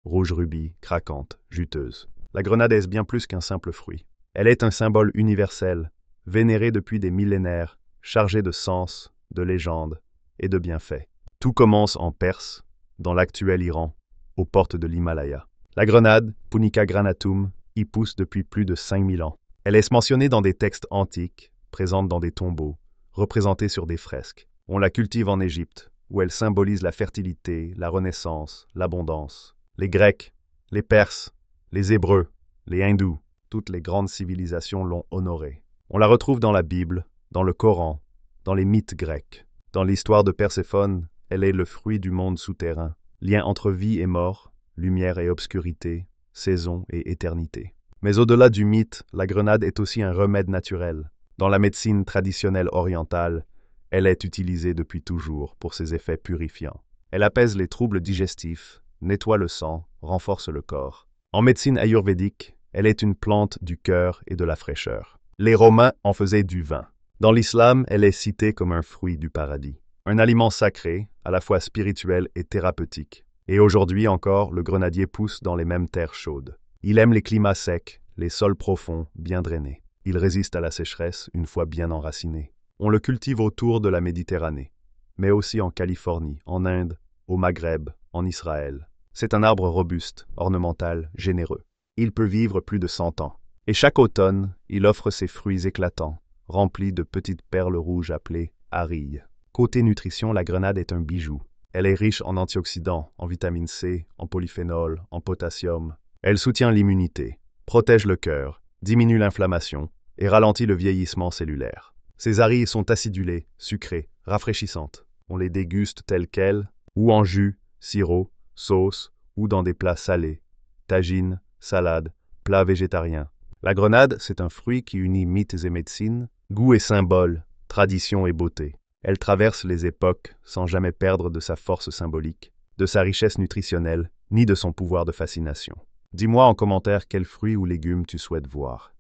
rouge rubis, craquante, juteuse. La grenade est bien plus qu'un simple fruit. Elle est un symbole universel, vénéré depuis des millénaires, chargé de sens, de légendes et de bienfaits. Tout commence en Perse, dans l'actuel Iran, aux portes de l'Himalaya. La grenade, Punica granatum, y pousse depuis plus de 5000 ans. Elle est mentionnée dans des textes antiques, présente dans des tombeaux, représentée sur des fresques. On la cultive en Égypte, où elle symbolise la fertilité, la renaissance, l'abondance. Les Grecs, les Perses, les Hébreux, les Hindous, toutes les grandes civilisations l'ont honorée. On la retrouve dans la Bible, dans le Coran, dans les mythes grecs. Dans l'histoire de Perséphone, elle est le fruit du monde souterrain, lien entre vie et mort, lumière et obscurité, saison et éternité. Mais au-delà du mythe, la grenade est aussi un remède naturel. Dans la médecine traditionnelle orientale, elle est utilisée depuis toujours pour ses effets purifiants. Elle apaise les troubles digestifs, nettoie le sang, renforce le corps. En médecine ayurvédique, elle est une plante du cœur et de la fraîcheur. Les Romains en faisaient du vin. Dans l'islam, elle est citée comme un fruit du paradis. Un aliment sacré, à la fois spirituel et thérapeutique. Et aujourd'hui encore, le grenadier pousse dans les mêmes terres chaudes. Il aime les climats secs, les sols profonds, bien drainés. Il résiste à la sécheresse une fois bien enraciné. On le cultive autour de la Méditerranée, mais aussi en Californie, en Inde, au Maghreb, en Israël. C'est un arbre robuste, ornemental, généreux. Il peut vivre plus de 100 ans. Et chaque automne, il offre ses fruits éclatants, remplis de petites perles rouges appelées arilles. Côté nutrition, la grenade est un bijou. Elle est riche en antioxydants, en vitamine C, en polyphénol, en potassium. Elle soutient l'immunité, protège le cœur, diminue l'inflammation et ralentit le vieillissement cellulaire. Ces arilles sont acidulées, sucrées, rafraîchissantes. On les déguste telles quelles, ou en jus, sirop, sauce, ou dans des plats salés, tagines, salades, plats végétariens. La grenade, c'est un fruit qui unit mythes et médecine, goût et symbole, tradition et beauté. Elle traverse les époques sans jamais perdre de sa force symbolique, de sa richesse nutritionnelle, ni de son pouvoir de fascination. Dis-moi en commentaire quel fruit ou légume tu souhaites voir.